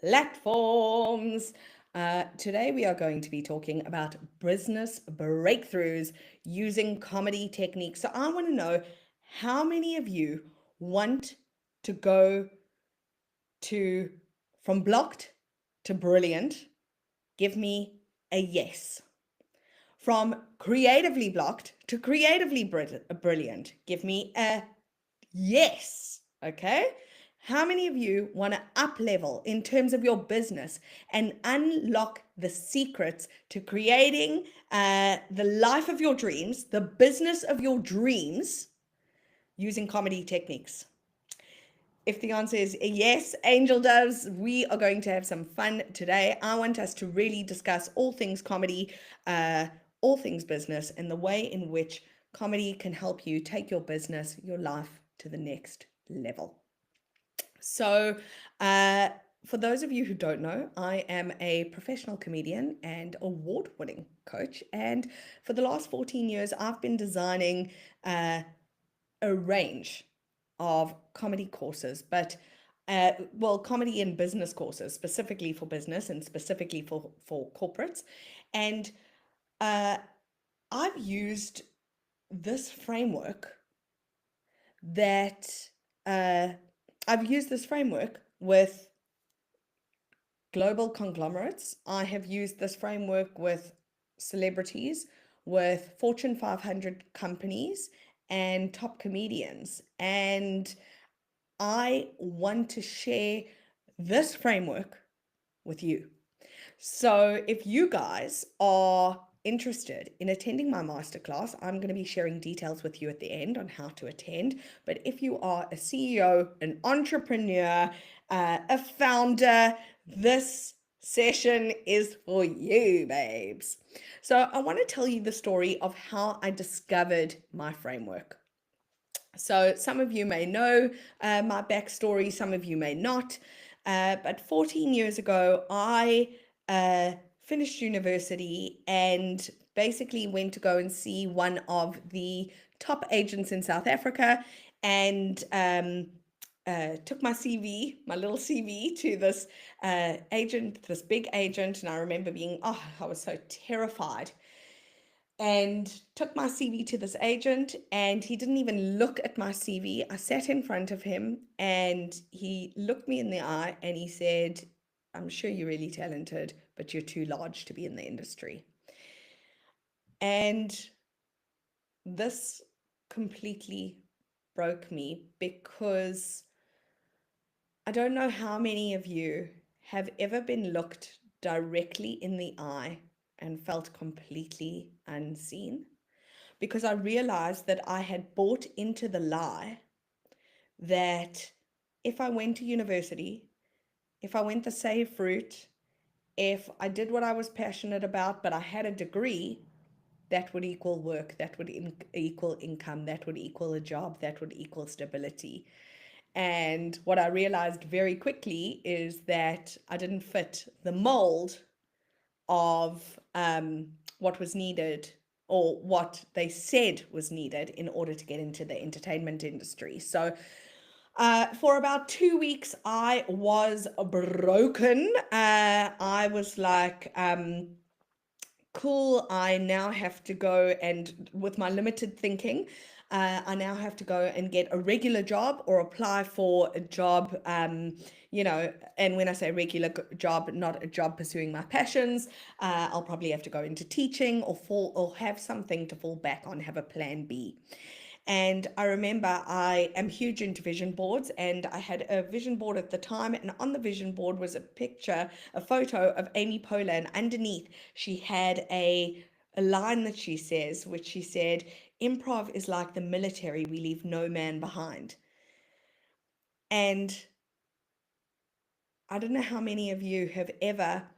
platforms. Today, we are going to be talking about business breakthroughs using comedy techniques. So, I want to know how many of you want to go to from blocked to brilliant? Give me a yes. From creatively blocked to creatively brilliant? Give me a yes. Okay. How many of you want to up level in terms of your business and unlock the secrets to creating the life of your dreams, the business of your dreams using comedy techniques? If the answer is a yes, angel doves, we are going to have some fun today. I want us to really discuss all things comedy, all things business, and the way in which comedy can help you take your business, your life to the next level. So, for those of you who don't know, I am a professional comedian and award-winning coach. And for the last 14 years, I've been designing a range of comedy courses, but comedy and business courses, specifically for business and specifically for corporates. And I've used this framework that I've used this framework with global conglomerates. I have used this framework with celebrities, with Fortune 500 companies, and top comedians. And I want to share this framework with you. So if you guys are interested in attending my masterclass, I'm going to be sharing details with you at the end on how to attend. But if you are a CEO, an entrepreneur, a founder, this session is for you, babes. So I want to tell you the story of how I discovered my framework. So some of you may know my backstory, some of you may not. But 14 years ago, I finished university and basically went to go and see one of the top agents in South Africa, and took my CV, my little CV, to this agent, this big agent. And I remember being, I was so terrified, and took my CV to this agent, and he didn't even look at my CV. I sat in front of him and he looked me in the eye and he said, "I'm sure you're really talented, but you're too large to be in the industry." And this completely broke me, because I don't know how many of you have ever been looked directly in the eye and felt completely unseen, because I realized that I had bought into the lie that if I went to university, if I went the safe route, if I did what I was passionate about, but I had a degree, that would equal work, that would equal income, that would equal a job, that would equal stability. And what I realized very quickly is that I didn't fit the mold of what was needed, or what they said was needed, in order to get into the entertainment industry. So for about 2 weeks, I was broken. I was like, cool, I now have to go and, with my limited thinking, I now have to go and get a regular job or apply for a job, and when I say regular job, not a job pursuing my passions. I'll probably have to go into teaching, or have something to fall back on, have a plan B. And I remember I am huge into vision boards, and I had a vision board at the time. And on the vision board was a picture, a photo of Amy Poehler. And underneath, she had a line that she says, which she said, "Improv is like the military, we leave no man behind." And I don't know how many of you have ever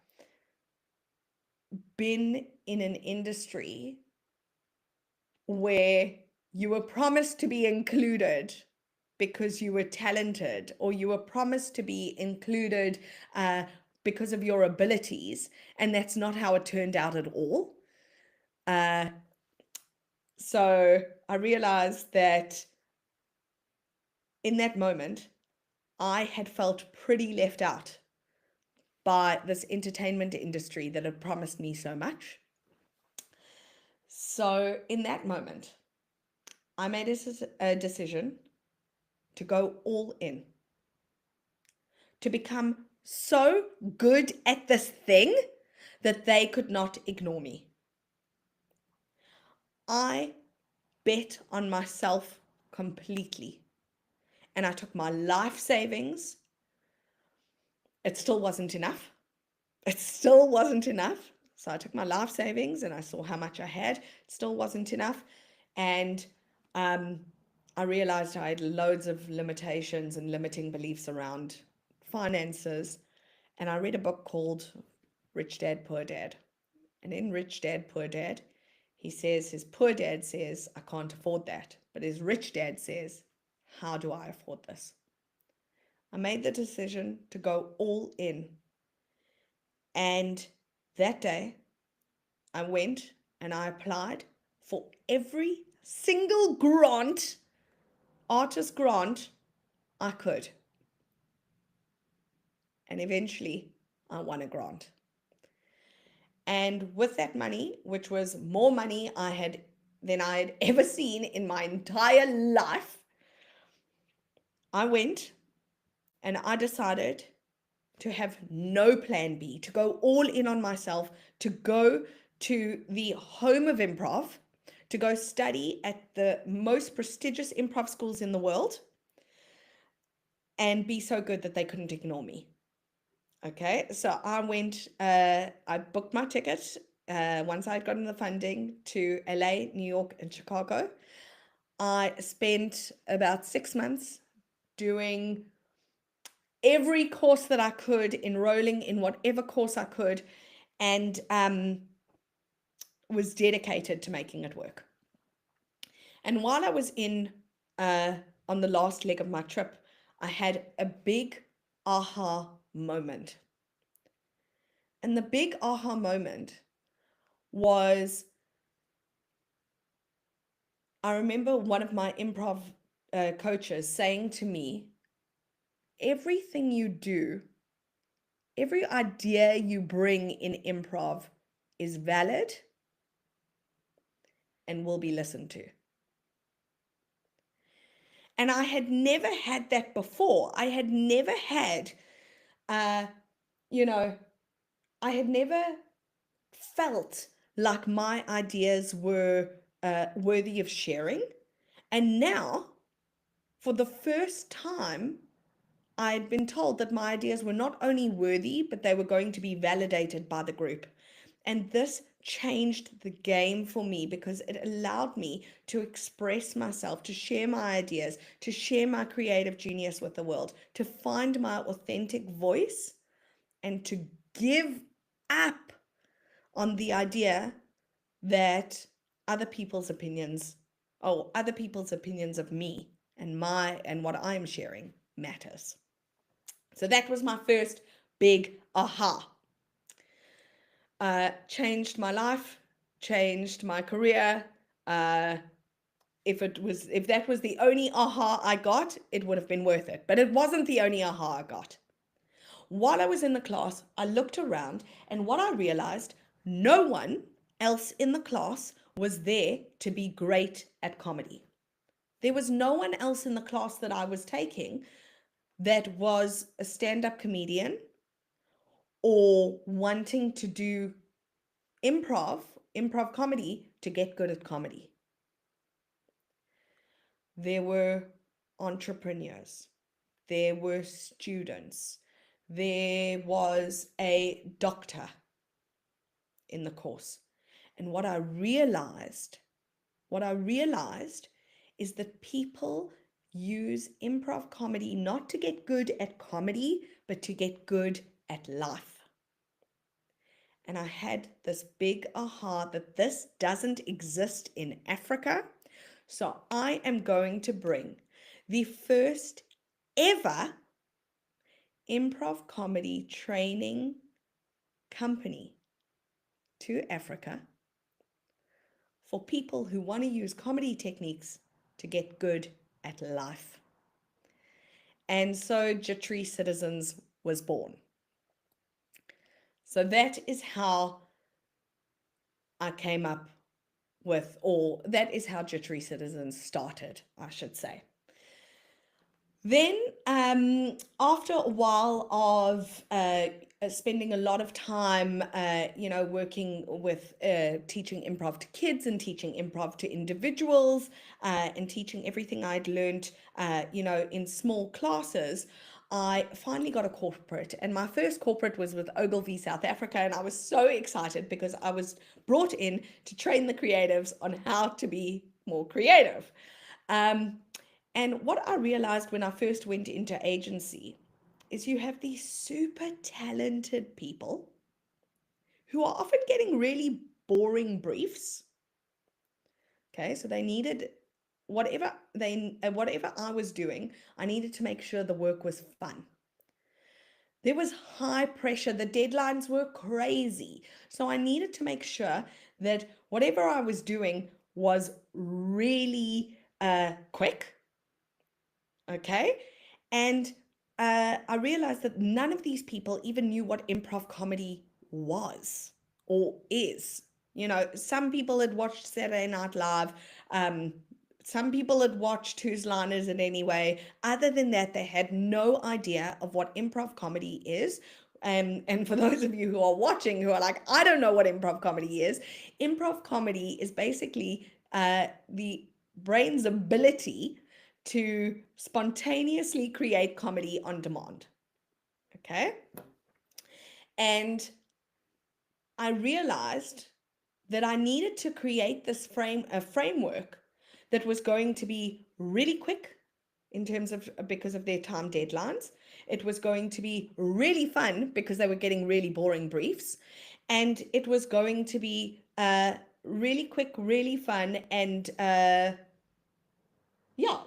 been in an industry where you were promised to be included because you were talented, or you were promised to be included because of your abilities, and that's not how it turned out at all. So I realized that in that moment, I had felt pretty left out, by this entertainment industry that had promised me so much. So in that moment, I made a decision to go all in, to become so good at this thing that they could not ignore me. I bet on myself completely, and I took my life savings. It still wasn't enough. It still wasn't enough. So I took my life savings and I saw how much I had. It still wasn't enough. And I realized I had loads of limitations and limiting beliefs around finances. And I read a book called Rich Dad, Poor Dad. And in Rich Dad, Poor Dad, he says his poor dad says, I can't afford that. But his rich dad says, how do I afford this? I made the decision to go all in. And that day, I went and I applied for every single grant, artist grant, I could. And eventually, I won a grant. And with that money, which was more money than I had ever seen in my entire life, I went and I decided to have no plan B, to go all in on myself, to go to the home of improv, to go study at the most prestigious improv schools in the world, and be so good that they couldn't ignore me. Okay, so I went, I booked my ticket once I had gotten the funding to LA, New York, and Chicago. I spent about 6 months doing every course that I could, enrolling in whatever course I could, and was dedicated to making it work. And while I was on the last leg of my trip, I had a big aha moment. And the big aha moment was, I remember one of my improv coaches saying to me, everything you do, every idea you bring in improv is valid and will be listened to. And I had never had that before. I had never had, I had never felt like my ideas were worthy of sharing. And now, for the first time, I had been told that my ideas were not only worthy, but they were going to be validated by the group. And this changed the game for me because it allowed me to express myself, to share my ideas, to share my creative genius with the world, to find my authentic voice, and to give up on the idea that other people's opinions of me and what I'm sharing matters. So that was my first big aha. Changed my life, changed my career. If that was the only aha I got, it would have been worth it. But it wasn't the only aha I got. While I was in the class, I looked around, and what I realized, no one else in the class was there to be great at comedy. There was no one else in the class that I was taking that was a stand-up comedian or wanting to do improv comedy to get good at comedy. There were entrepreneurs, there were students, there was a doctor in the course. And what I realized is that people use improv comedy not to get good at comedy, but to get good at life. And I had this big aha that this doesn't exist in Africa. So I am going to bring the first ever improv comedy training company to Africa for people who want to use comedy techniques to get good at life. And so Jittery Citizens was born. So that is how I came up with, or that is how Jittery Citizens started, I should say. Then, after a while of spending a lot of time, working with teaching improv to kids and teaching improv to individuals, and teaching everything I'd learned, in small classes, I finally got a corporate. And my first corporate was with Ogilvy South Africa. And I was so excited because I was brought in to train the creatives on how to be more creative. Um, and what I realized when I first went into agency is you have these super talented people who are often getting really boring briefs. Okay, so they needed whatever I was doing, I needed to make sure the work was fun. There was high pressure, the deadlines were crazy. So I needed to make sure that whatever I was doing was really quick. Okay. And I realized that none of these people even knew what improv comedy was or is. Some people had watched Saturday Night Live. Um, some people had watched Whose Line Is It Anyway? Other than that, they had no idea of what improv comedy is. And for those of you who are watching who are like, I don't know what improv comedy is basically the brain's ability to spontaneously create comedy on demand. Okay. And I realized that I needed to create this framework that was going to be really quick in terms of because of their time deadlines. It was going to be really fun because they were getting really boring briefs. And it was going to be really quick, really fun, and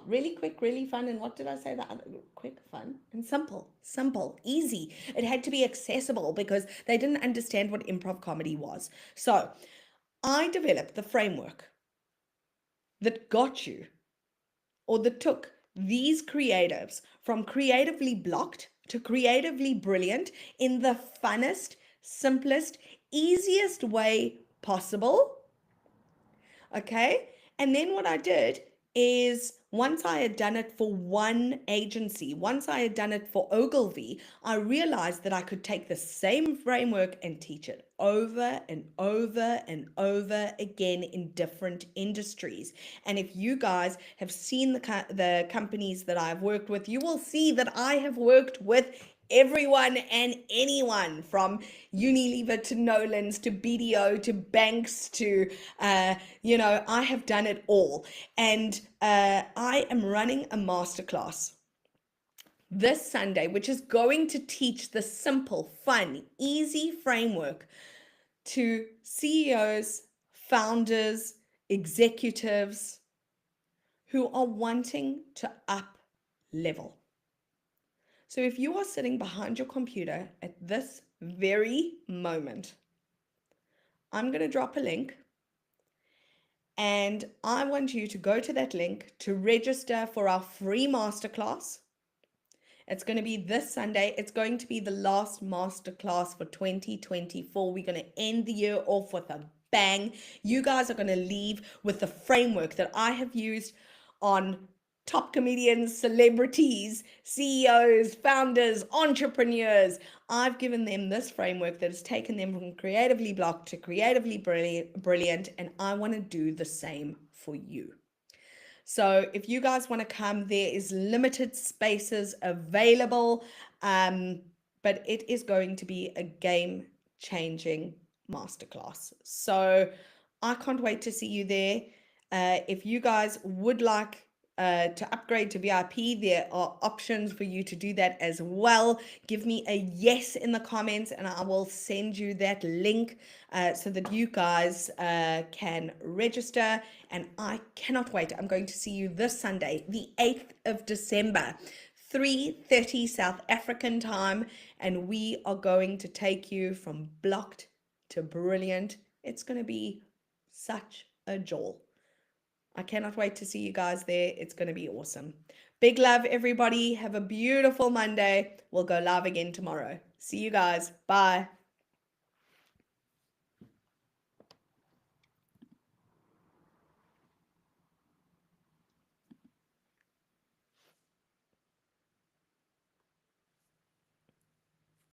really quick, really fun. And what did I say? That quick, fun, and simple, easy. It had to be accessible because they didn't understand what improv comedy was. So I developed the framework that got you, or that took these creatives from creatively blocked to creatively brilliant in the funnest, simplest, easiest way possible. Okay. And then what I did is once I had done it for one agency, once I had done it for Ogilvy, I realized that I could take the same framework and teach it over and over and over again in different industries. And if you guys have seen the companies that I've worked with, you will see that I have worked with everyone and anyone, from Unilever to Nolan's to BDO to banks to, I have done it all. And I am running a masterclass this Sunday, which is going to teach the simple, fun, easy framework to CEOs, founders, executives who are wanting to up level. So if you are sitting behind your computer at this very moment, I'm going to drop a link, and I want you to go to that link to register for our free masterclass. It's going to be this Sunday. It's going to be the last masterclass for 2024. We're going to end the year off with a bang. You guys are going to leave with the framework that I have used on top comedians, celebrities, CEOs, founders, entrepreneurs. I've given them this framework that has taken them from creatively blocked to creatively brilliant, and I want to do the same for you. So if you guys want to come, there is limited spaces available, but it is going to be a game-changing masterclass. So I can't wait to see you there. If you guys would like to upgrade to VIP, there are options for you to do that as well. Give me a yes in the comments and I will send you that link so that you guys can register. And I cannot wait. I'm going to see you this Sunday, the 8th of December, 3:30 South African time, and we are going to take you from blocked to brilliant. It's going to be such a joy. I cannot wait to see you guys there. It's going to be awesome. Big love, everybody. Have a beautiful Monday. We'll go live again tomorrow. See you guys. Bye.